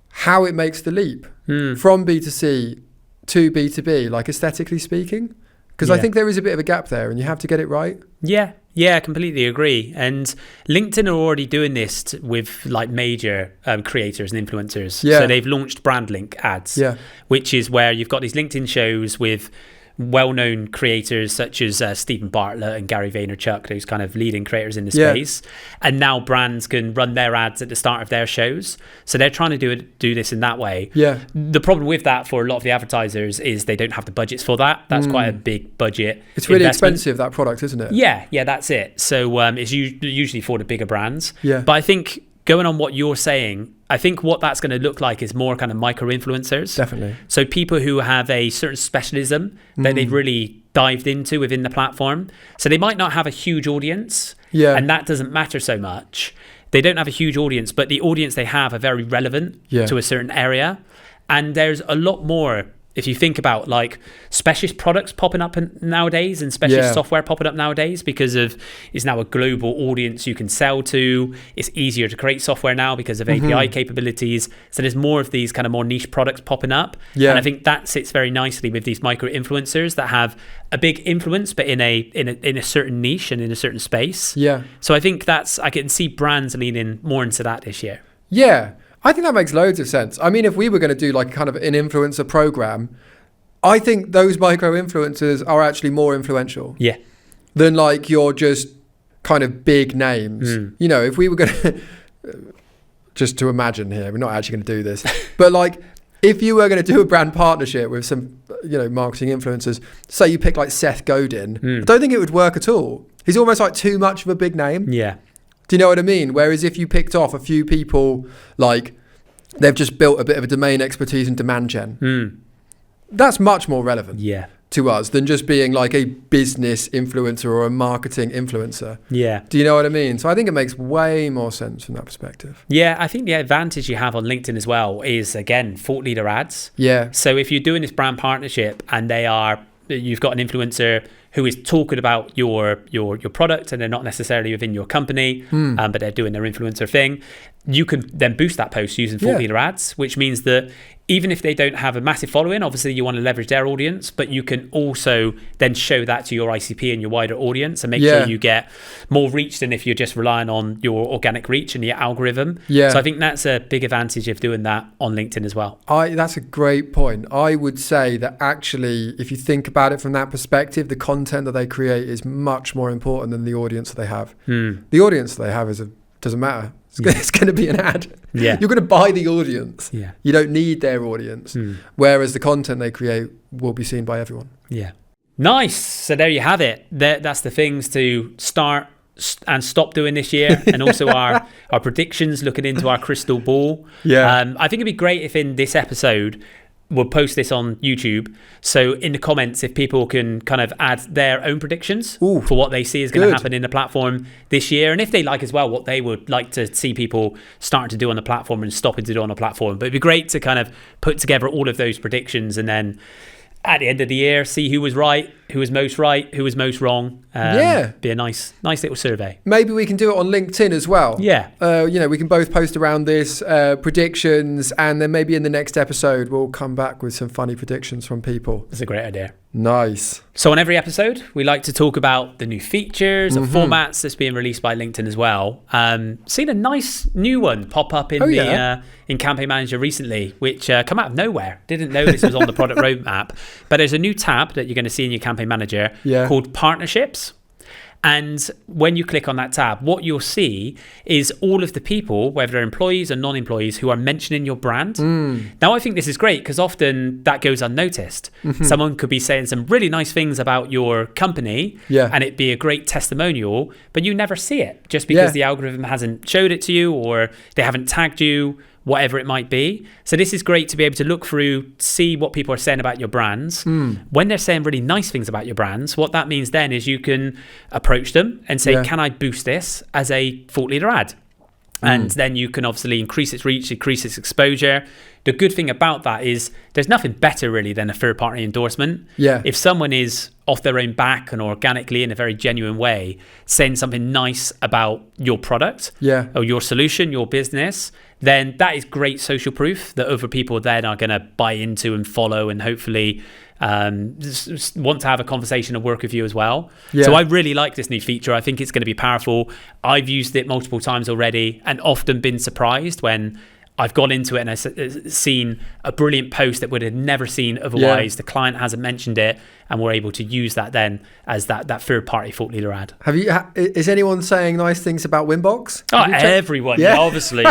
how it makes the leap from B2C to B2B, like aesthetically speaking. Because I think there is a bit of a gap there and you have to get it right. Yeah, I completely agree. And LinkedIn are already doing this with like major creators and influencers. Yeah. So they've launched brand link ads, which is where you've got these LinkedIn shows with well-known creators such as Stephen Bartlett and Gary Vaynerchuk, those kind of leading creators in the space. And now brands can run their ads at the start of their shows. So they're trying to do this in that way. Yeah. The problem with that for a lot of the advertisers is they don't have the budgets for that. That's quite a big budget. It's really expensive, that product, isn't it? Yeah, that's it. So it's usually for the bigger brands. Yeah. But I think going on what you're saying, I think what that's going to look like is more kind of micro influencers. Definitely. So people who have a certain specialism that they've really dived into within the platform. So they might not have a huge audience, and that doesn't matter so much. They don't have a huge audience, but the audience they have are very relevant to a certain area. And there's a lot more. If you think about like specialist products popping up nowadays and specialist software popping up nowadays because of it's now a global audience you can sell to. It's easier to create software now because of API capabilities. So there's more of these kind of more niche products popping up. Yeah. And I think that sits very nicely with these micro influencers that have a big influence, but in a certain niche and in a certain space. Yeah. So I think I can see brands leaning more into that this year. Yeah. I think that makes loads of sense. I mean, if we were going to do like kind of an influencer program, I think those micro influencers are actually more influential than like your just kind of big names. If we were going to, just to imagine here, we're not actually going to do this, but like if you were going to do a brand partnership with some, marketing influencers, say you pick like Seth Godin, I don't think it would work at all. He's almost like too much of a big name. Yeah. Do you know what I mean? Whereas if you picked off a few people, like they've just built a bit of a domain expertise in demand gen, that's much more relevant to us than just being like a business influencer or a marketing influencer. Yeah. Do you know what I mean? So I think it makes way more sense from that perspective. Yeah, I think the advantage you have on LinkedIn as well is, again, thought leader ads. Yeah. So if you're doing this brand partnership and you've got an influencer who is talking about your product and they're not necessarily within your company, but they're doing their influencer thing, you can then boost that post using thought leader ads, which means that even if they don't have a massive following, obviously you want to leverage their audience, but you can also then show that to your ICP and your wider audience and make sure you get more reach than if you're just relying on your organic reach and your algorithm. Yeah. So I think that's a big advantage of doing that on LinkedIn as well. That's a great point. I would say that actually, if you think about it from that perspective, the content that they create is much more important than the audience that they have. The audience that they have doesn't matter. It's going to be an ad. Yeah. You're going to buy the audience. Yeah. You don't need their audience. Whereas the content they create will be seen by everyone. Yeah. Nice. So there you have it. That's the things to start and stop doing this year, and also our predictions, looking into our crystal ball. Yeah. I think it'd be great if in this episode we'll post this on YouTube. So in the comments, if people can kind of add their own predictions for what they see is going to happen in the platform this year. And if they like as well, what they would like to see people starting to do on the platform and stopping to do on the platform. But it'd be great to kind of put together all of those predictions and then at the end of the year, see who was right, who was most right, who was most wrong. Be a nice little survey. Maybe we can do it on LinkedIn as well. Yeah. We can both post around this predictions, and then maybe in the next episode we'll come back with some funny predictions from people. That's a great idea. Nice. So on every episode, we like to talk about the new features and formats that's being released by LinkedIn as well. Seen a nice new one pop up in in Campaign Manager recently, which come out of nowhere. Didn't know this was on the product roadmap. But there's a new tab that you're going to see in your Campaign Manager called Partnerships. And when you click on that tab, what you'll see is all of the people, whether they're employees or non-employees, who are mentioning your brand. Now, I think this is great because often that goes unnoticed. Someone could be saying some really nice things about your company and it'd be a great testimonial, but you never see it just because the algorithm hasn't showed it to you or they haven't tagged you, whatever it might be. So this is great to be able to look through, see what people are saying about your brands. When they're saying really nice things about your brands, what that means then is you can approach them and say, can I boost this as a thought leader ad? And then you can obviously increase its reach, increase its exposure. The good thing about that is there's nothing better really than a third party endorsement. If someone is off their own back and organically in a very genuine way saying something nice about your product or your solution, your business, then that is great social proof that other people then are going to buy into and follow and hopefully want to have a conversation and work with you as well. So I really like this new feature. I think it's going to be powerful. I've used it multiple times already and often been surprised when I've gone into it and I've seen a brilliant post that would have never seen otherwise. The client hasn't mentioned it, and we're able to use that then as that third party thought leader ad. Is anyone saying nice things about Winbox? Everyone, obviously,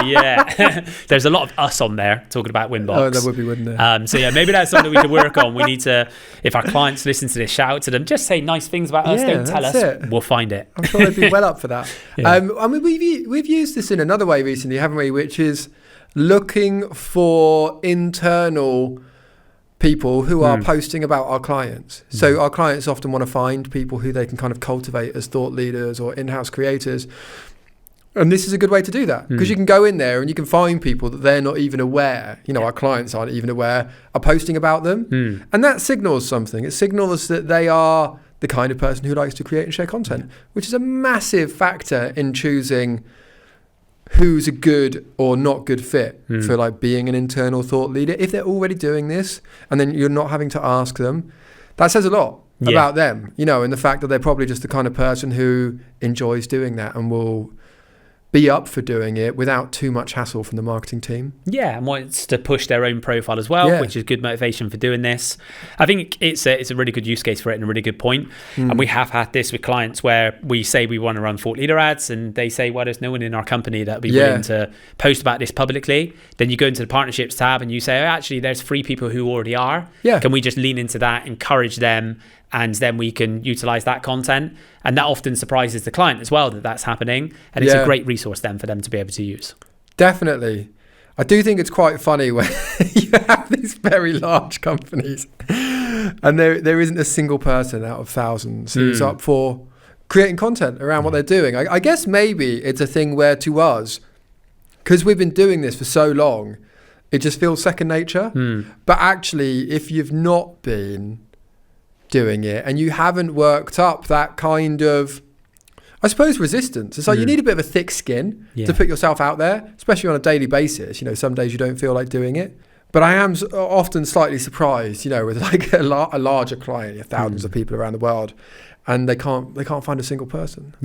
There's a lot of us on there talking about Winbox. Oh, there would be, wouldn't there? So maybe that's something we can work on. We need to, if our clients listen to this, shout out to them, just say nice things about us. Don't tell us. We'll find it. I'm sure they'd be well up for that. I mean, we've used this in another way recently, haven't we? Which is looking for internal people who are posting about our clients. So our clients often want to find people who they can kind of cultivate as thought leaders or in-house creators. And this is a good way to do that because you can go in there and you can find people that they're not even aware, our clients aren't even aware, are posting about them. And that signals something. It signals that they are the kind of person who likes to create and share content, which is a massive factor in choosing who's a good or not good fit for like being an internal thought leader. If they're already doing this and then you're not having to ask them, that says a lot about them, and the fact that they're probably just the kind of person who enjoys doing that and will be up for doing it without too much hassle from the marketing team. And wants to push their own profile as well, which is good motivation for doing this. I think it's a really good use case for it and a really good point. And we have had this with clients where we say we want to run thought leader ads and they say, well, there's no one in our company that would be willing to post about this publicly. Then you go into the partnerships tab and you say, actually, there's 3 people who already are. Can we just lean into that, encourage them, and then we can utilize that content? And that often surprises the client as well that that's happening. And it's a great resource then for them to be able to use. Definitely. I do think it's quite funny when you have these very large companies and there isn't a single person out of thousands who's up for creating content around what they're doing. I guess maybe it's a thing where to us, because we've been doing this for so long, it just feels second nature. But actually, if you've not been doing it and you haven't worked up that kind of, I suppose, resistance, it's like you need a bit of a thick skin to put yourself out there, especially on a daily basis. Some days you don't feel like doing it, but I am often slightly surprised, with like a larger client, thousands of people around the world, and they can't find a single person.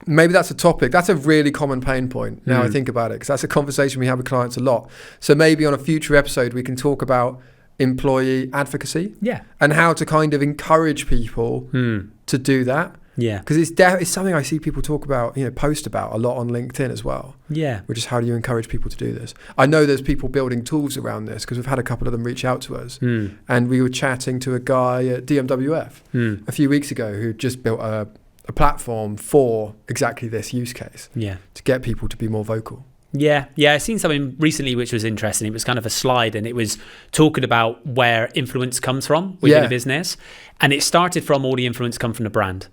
Maybe that's a topic. That's a really common pain point now I think about it, because that's a conversation we have with clients a lot. So maybe on a future episode we can talk about employee advocacy and how to kind of encourage people to do that, because it's something I see people talk about, post about a lot on LinkedIn as well, which is how do you encourage people to do this. I know there's people building tools around this because we've had a couple of them reach out to us, and we were chatting to a guy at DMWF a few weeks ago who just built a platform for exactly this use case to get people to be more vocal. I've seen something recently which was interesting. It was kind of a slide and it was talking about where influence comes from within a business. And it started from all the influence come from the brand.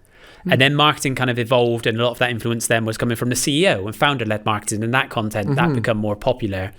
And then marketing kind of evolved, and a lot of that influence then was coming from the CEO and founder-led marketing, and that content that become more popular.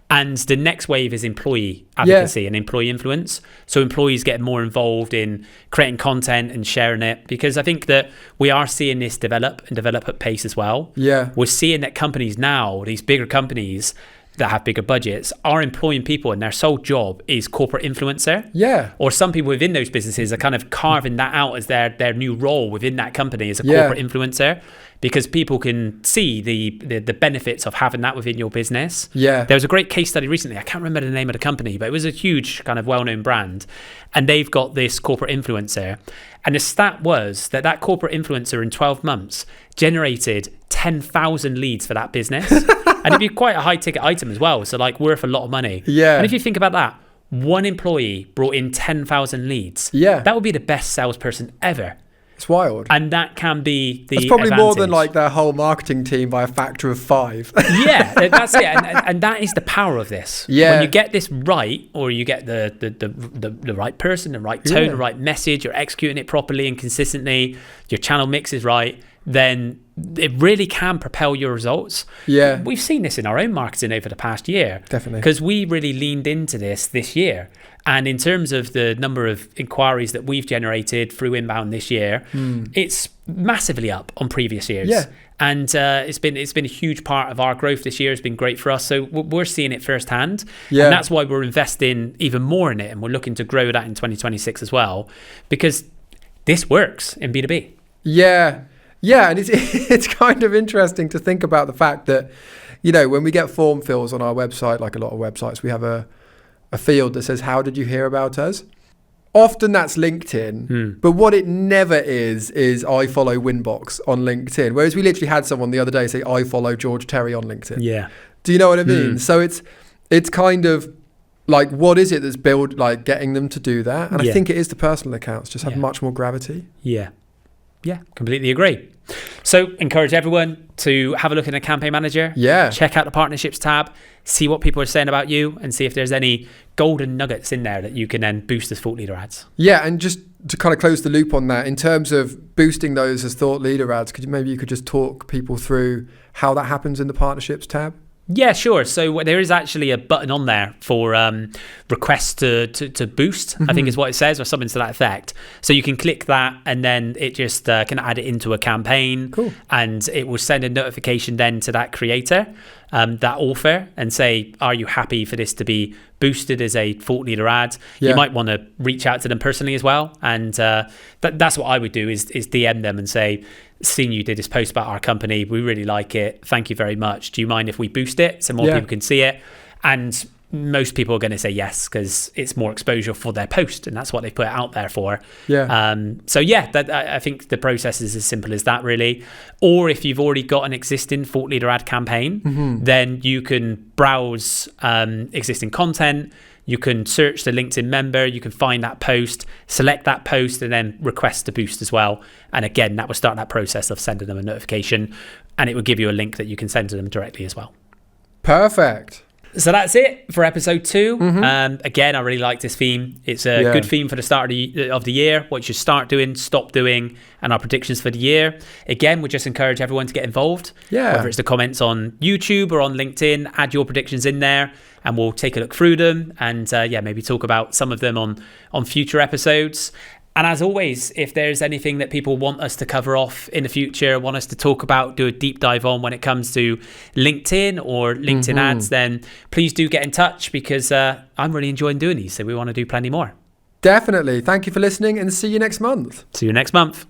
And the next wave is employee advocacy and employee influence. So employees get more involved in creating content and sharing it, because I think that we are seeing this develop at pace as well. We're seeing that companies now, these bigger companies, that have bigger budgets are employing people and their sole job is corporate influencer. Yeah. Or some people within those businesses are kind of carving that out as their new role within that company as a corporate influencer, because people can see the benefits of having that within your business. Yeah. There was a great case study recently. I can't remember the name of the company, but it was a huge kind of well-known brand. And they've got this corporate influencer. And the stat was that corporate influencer in 12 months generated 10,000 leads for that business. And it'd be quite a high ticket item as well. So like worth a lot of money. Yeah. And if you think about that, one employee brought in 10,000 leads. Yeah. That would be the best salesperson ever. It's wild. And that can be the That's probably advantage. more than like their whole marketing team by a factor of 5. Yeah, that's it. And that is the power of this. Yeah. When you get this right, or you get the right person, the right tone, the right message, you're executing it properly and consistently, your channel mix is right, then it really can propel your results. Yeah. We've seen this in our own marketing over the past year. Definitely. Because we really leaned into this year. And in terms of the number of inquiries that we've generated through inbound this year, it's massively up on previous years. Yeah. And it's been a huge part of our growth this year. It's been great for us. So we're seeing it firsthand. Yeah. And that's why we're investing even more in it. And we're looking to grow that in 2026 as well, because this works in B2B. Yeah. Yeah. And it's kind of interesting to think about the fact that, you know, when we get form fills on our website, like a lot of websites, we have a field that says, how did you hear about us? Often that's LinkedIn, but what it never is I follow Winbox on LinkedIn. Whereas we literally had someone the other day say, I follow George Terry on LinkedIn. Yeah. Do you know what I mean? So it's kind of like, what is it that's like getting them to do that? And I think it is the personal accounts just have much more gravity. Yeah. Yeah, completely agree. So encourage everyone to have a look in a campaign manager. Yeah. Check out the partnerships tab, see what people are saying about you, and see if there's any golden nuggets in there that you can then boost as thought leader ads. Yeah, and just to kind of close the loop on that, in terms of boosting those as thought leader ads, maybe you could just talk people through how that happens in the partnerships tab? Yeah, sure. So there is actually a button on there for request to boost, I think is what it says, or something to that effect. So you can click that and then it just can add it into a campaign. Cool. And it will send a notification then to that creator, that author, and say, are you happy for this to be boosted as a thought leader ad? You might want to reach out to them personally as well. And that's what I would do is DM them and say, seen you did this post about our company, we really like it, thank you very much, do you mind if we boost it so more people can see it? And most people are going to say yes, because it's more exposure for their post and that's what they put it out there for. I think the process is as simple as that, really. Or if you've already got an existing thought leader ad campaign, then you can browse existing content. You can search the LinkedIn member, you can find that post, select that post, and then request to boost as well. And again, that will start that process of sending them a notification, and it will give you a link that you can send to them directly as well. Perfect. So that's it for episode 2. Again, I really like this theme. It's a good theme for the start of the year, what you should start doing, stop doing, and our predictions for the year. Again, we just encourage everyone to get involved. Yeah. Whether it's the comments on YouTube or on LinkedIn, add your predictions in there and we'll take a look through them and maybe talk about some of them on future episodes. And as always, if there's anything that people want us to cover off in the future, want us to talk about, do a deep dive on when it comes to LinkedIn or LinkedIn ads, then please do get in touch, because I'm really enjoying doing these. So we want to do plenty more. Definitely. Thank you for listening and see you next month. See you next month.